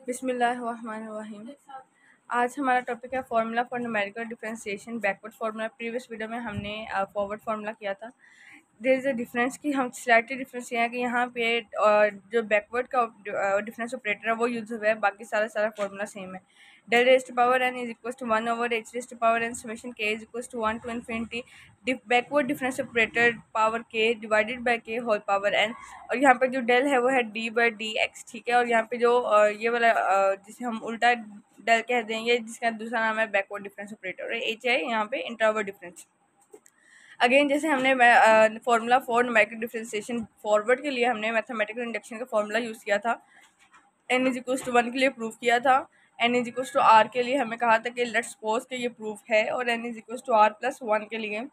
बिस्मिल्लाहिर्रहमानिर्रहीम। आज हमारा टॉपिक है formula for numerical differentiation backward formula. Previous video में हमने फॉरवर्ड फार्मूला किया था। देयर इज़ अ डिफरेंस कि हम स्लाइटली डिफरेंस ये है कि यहाँ पे जो बैकवर्ड का डिफरेंस ऑपरेटर है वो यूज हुआ है, बाकी सारा फार्मूला सेम है। Del raise to power n is equal to 1 over h raise to power n summation k is equal to 1 to infinity backward difference operator power k divided by k whole power n। और यहाँ पर जो del है वो है D by D x, ठीक है। और यहाँ पे जो ये वाला जिसे हम उल्टा डेल कह देंगे, जिसका दूसरा नाम है बैकवर्ड डिफरेंस ऑपरेटर, और एच है यहाँ पे इंटरवर्ड डिफरेंस। अगेन जैसे हमने formula for numerical differentiation forward के लिए हमने मैथमेटिकल इंडक्शन का फार्मूला यूज़ किया था। n इज इक्वल टू 1 के लिए प्रूफ किया था। n is equal to r के लिए हमें कहा था कि लेट्स सपोज कि ये प्रूफ है, और n is equal to r plus 1 के लिए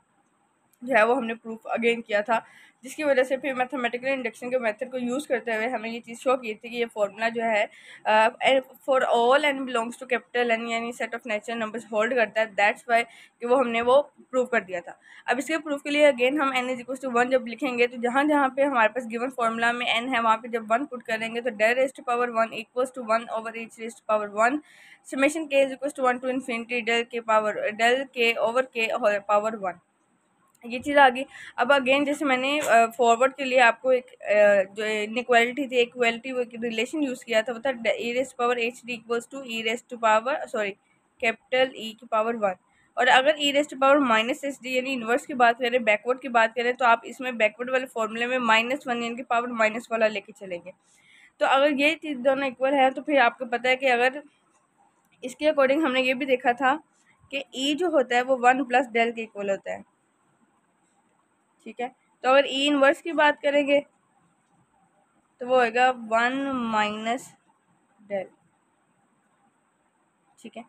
जो है वो हमने प्रूफ अगेन किया था, जिसकी वजह से फिर मैथमेटिकल इंडक्शन के मेथड को यूज़ करते हुए हमें ये चीज़ शो की थी कि ये फार्मूला जो है for all n belongs to capital n यानी set of natural numbers hold करता है। दैट्स वाई कि वो हमने वो प्रूव कर दिया था। अब इसके प्रूफ के लिए अगेन हम n इज इक्वल टू 1 जब लिखेंगे तो जहाँ जहाँ पे हमारे पास गिवन फार्मूला में n है वहाँ पे जब 1 पुट करेंगे तो del raise to power 1 equals to 1 over h raise to power 1 summation k is equal to 1 to infinity del के ओवर k पावर 1। ये चीज़ आ गई। अब अगेन जैसे मैंने फॉरवर्ड के लिए आपको एक जो इनइक्वालिटी थी, इक्वालिटी वो एक रिलेशन यूज़ किया था, वो था e raised power h D equals to e raised to power capital E की पावर 1। और अगर e raised power minus h D यानी इन्वर्स की बात करें, बैकवर्ड की बात करें, तो आप इसमें बैकवर्ड वाले फॉर्मूले में -1 यानी कि पावर माइनस वाला लेके चलेंगे। तो अगर ये चीज़ दोनों इक्वल है तो फिर आपको पता है कि अगर इसके अकॉर्डिंग हमने ये भी देखा था कि ई जो होता है वो 1 प्लस डेल के इक्वल होता है, ठीक है। तो अगर ई इनवर्स की बात करेंगे तो वो होएगा 1 माइनस डेल, ठीक है।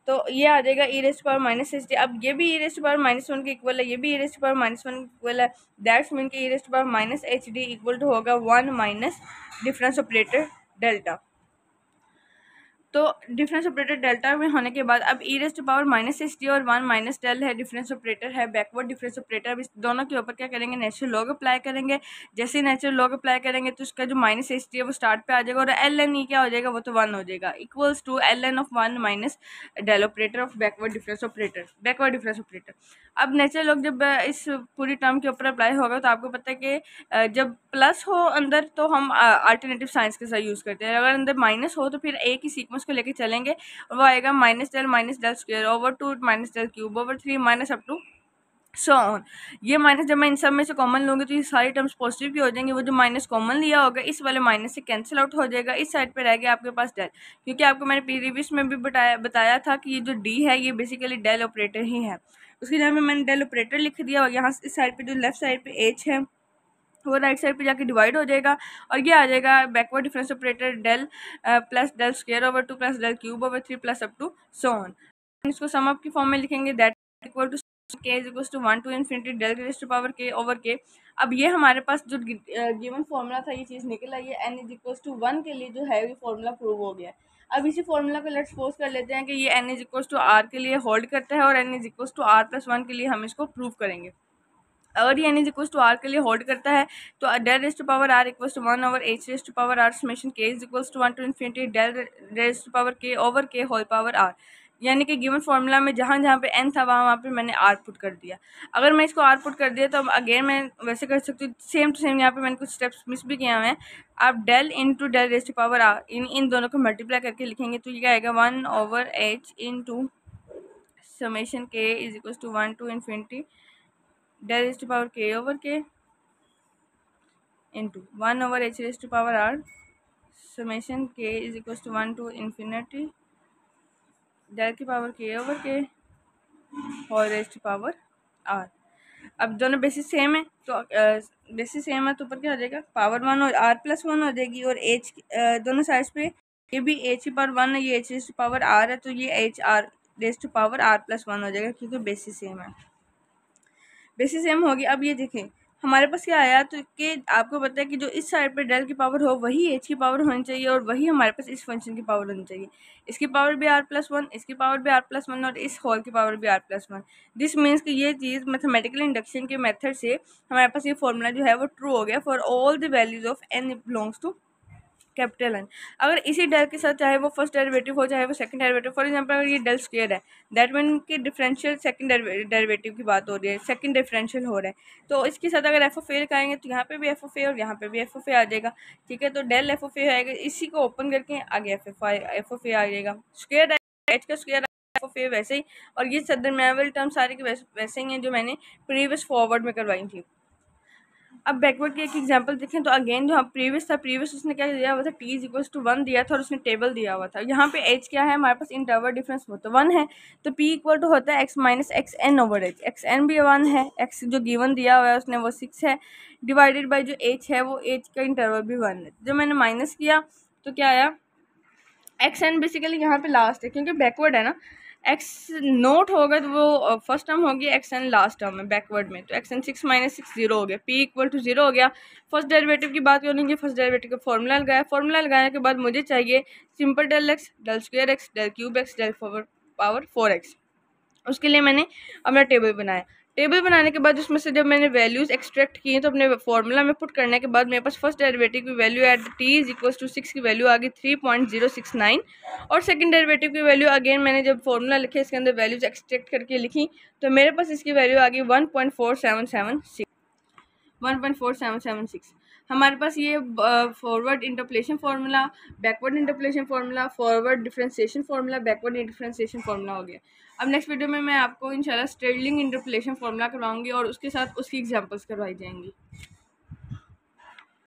तो ये आ जाएगा e raised power minus h D. अब ये भी ई रेस्ट पावर -1 के इक्वल है, ये भी ई रेस्ट पावर -1 के इक्वल है। दैट्स मीन कि e raised power minus h D equal to होगा 1 माइनस डिफरेंस ऑपरेटर डेल्टा। तो डिफरेंस ऑपरेटर डेल्टा में होने के बाद अब e raise to power minus h D और 1 माइनस डेल है, डिफरेंस ऑपरेटर है बैकवर्ड डिफरेंस ऑपरेटर। अब इस दोनों के ऊपर क्या करेंगे, नेचुरल लॉग अप्लाई करेंगे। जैसे ही नेचुरल लॉग अप्लाई करेंगे तो उसका जो माइनस एच डी है वो स्टार्ट पे आ जाएगा, और एल एन ई क्या हो जाएगा, वो तो 1 हो जाएगा, equals to L N of 1 minus del operator of backward difference operator. अब नेचुरल लॉग जब इस पूरी टर्म के ऊपर अप्लाई होगा तो आपको पता है कि जब प्लस हो अंदर तो हम अल्टरनेटिव साइंस के साथ यूज़ करते हैं। अगर अंदर माइनस हो तो फिर एक ही सीक्वेंस को लेके चलेंगे, और वो आएगा minus del square over 2 minus del cube over 3 minus up to so on. ये माइनस जब मैं इन सब में से कॉमन लूँगी तो ये सारी टर्म्स पॉजिटिव की हो जाएंगी। वो जो माइनस कॉमन लिया होगा इस वाले माइनस से कैंसिल आउट हो जाएगा, इस साइड पे रह गया आपके पास डेल, क्योंकि आपको मैंने प्रीवियस में भी बताया था कि ये जो डी है ये बेसिकली डेल ऑपरेटर ही है। उसकी जगह पे मैंने डेल ऑपरेटर लिख दिया, और यहाँ इस साइड पे जो लेफ्ट साइड पे एच है वो राइट साइड पे जाके डिवाइड हो जाएगा, और ये आ जाएगा backward difference operator del plus del square over 2 plus del cube over 3 plus up to so on. इसको सम अप की फॉर्म में लिखेंगे, that equal to k is equal to 1 to infinity del raise to power k over k। अब ये हमारे पास जो given formula था ये चीज़ निकल आई है। n इज इक्वल टू 1 के लिए जो है ये फॉर्मूला प्रूव हो गया है। अब इसी फॉर्मूला को लेट्स सपोज कर लेते हैं कि ये n is equal to r के लिए होल्ड करता है, और n is equal to r plus 1 के लिए हम इसको प्रूव करेंगे। अगर ये n is equal to R के लिए होल्ड करता है तो del raise to power R equal to 1 over H raise to power are summation k is equal to 1 to infinity del raise to power k over k whole power R. यानी कि given formula में जहाँ जहाँ पे n था वहाँ पे मैंने r पुट कर दिया। अगर मैं इसको r पुट कर दिया तो अगेन मैं वैसे कर सकती हूँ सेम टू सेम। यहाँ पे मैंने कुछ स्टेप्स मिस भी किए हुए हैं। आप del into del raise to power R इन दोनों को मल्टीप्लाई करके लिखेंगे तो ये क्या आएगा 1 over h into summation k is equal to 1 to infinity del raise to power k over k into 1 over H raise to power are summation k is equal to 1 to infinity del की power k over k whole raise to power r. अब दोनों basis same है तो basis same है तो ऊपर क्या हो जाएगा, पावर 1 और r प्लस 1 हो जाएगी, और एच दोनों साइड्स पे ये भी एच की पावर 1 है, ये H raise to power R है, तो ये H R raise to power R plus 1 हो जाएगा, क्योंकि बेसिस सेम है। बेसिस सेम होगी। अब ये देखें हमारे पास क्या आया, तो कि आपको पता है कि जो इस साइड पे डेल की पावर हो वही एच की पावर होनी चाहिए, और वही हमारे पास इस फंक्शन की पावर होनी चाहिए। इसकी पावर भी आर प्लस 1, इसकी पावर भी आर प्लस 1, और इस होल की पावर भी आर प्लस 1। दिस मीन्स कि ये चीज़ मैथमेटिकल इंडक्शन के मेथड से हमारे पास ये फॉर्मूला जो है वो ट्रू हो गया for all the values of n belongs to capital N. अगर इसी डेल के साथ चाहे वो फर्स्ट डेरिवेटिव हो चाहे वो सेकंड डेरिवेटिव, फॉर एग्जांपल अगर ये डेल स्क्वायर है, दैट मीन कि डिफरेंशियल सेकंड डेरिवेटिव की बात हो रही है, सेकंड डिफरेंशियल हो रहा है, तो इसके साथ अगर एफ ऑफ ए लगाएंगे तो यहाँ पे भी एफ ऑफ ए और यहाँ पे भी एफ ऑफ ए आ जाएगा। ठीक है, तो डेल एफ ऑफ ए आएगा, इसी को ओपन करके आगे एफ ऑफ ए आ जाएगा। स्क्वायर एच का स्क्वायर एफ ऑफ ए वैसे ही, और ये दरमियान टर्म सारे के वैसे ही हैं जो मैंने प्रीवियस फॉरवर्ड में करवाई थी। अब बैकवर्ड की एक एग्जांपल देखें तो अगेन जो प्रीवियस था, प्रीवियस उसने क्या दिया हुआ था, t इज इक्वल्स टू 1 दिया था और उसने टेबल दिया हुआ था। यहाँ पे h क्या है हमारे पास, इंटरवल डिफरेंस वो तो 1 है, तो p इक्वल टू होता है x minus X N over H. X N भी 1 है, x जो गिवन दिया हुआ है उसने वो 6 है, डिवाइडेड बाई जो h है वो h का इंटरवल भी 1 है। जो मैंने माइनस किया तो क्या आया, एक्स एन बेसिकली यहाँ पे लास्ट है क्योंकि बैकवर्ड है ना, एक्स नोट होगा तो वो फर्स्ट टर्म होगी, एक्स एन लास्ट टर्म है बैकवर्ड में, तो एक्स एन 6 माइनस 6 जीरो हो गया, पी इक्वल टू 0 हो गया। फर्स्ट डेरिवेटिव की बात करेंगे, फर्स्ट डेरिवेटिव का फॉर्मूला लगाया, फॉर्मूला लगाने के बाद मुझे चाहिए simple del X, del square X, del cube X, del power 4x। उसके लिए मैंने अपना टेबल बनाया। टेबल बनाने के बाद उसमें से जब मैंने वैल्यूज़ एक्सट्रैक्ट किए तो अपने फॉर्मूला में पुट करने के बाद मेरे पास फर्स्ट डेरिवेटिव की value at t is equals to 6 की वैल्यू आ गई 3.069, और सेकंड डेरिवेटिव की वैल्यू अगेन मैंने जब फॉर्मूला लिखे इसके अंदर वैल्यूज़ एक्सट्रैक्ट करके लिखी तो मेरे पास इसकी वैल्यू आ गई 1.4776। हमारे पास ये forward interpolation formula, backward interpolation formula, forward differentiation formula, backward differentiation formula हो गया। अब नेक्स्ट वीडियो में मैं आपको इंशाल्लाह स्टेरलिंग इंटरपोलेशन फार्मूला करवाऊंगी और उसके साथ उसकी एग्जांपल्स करवाई जाएंगी।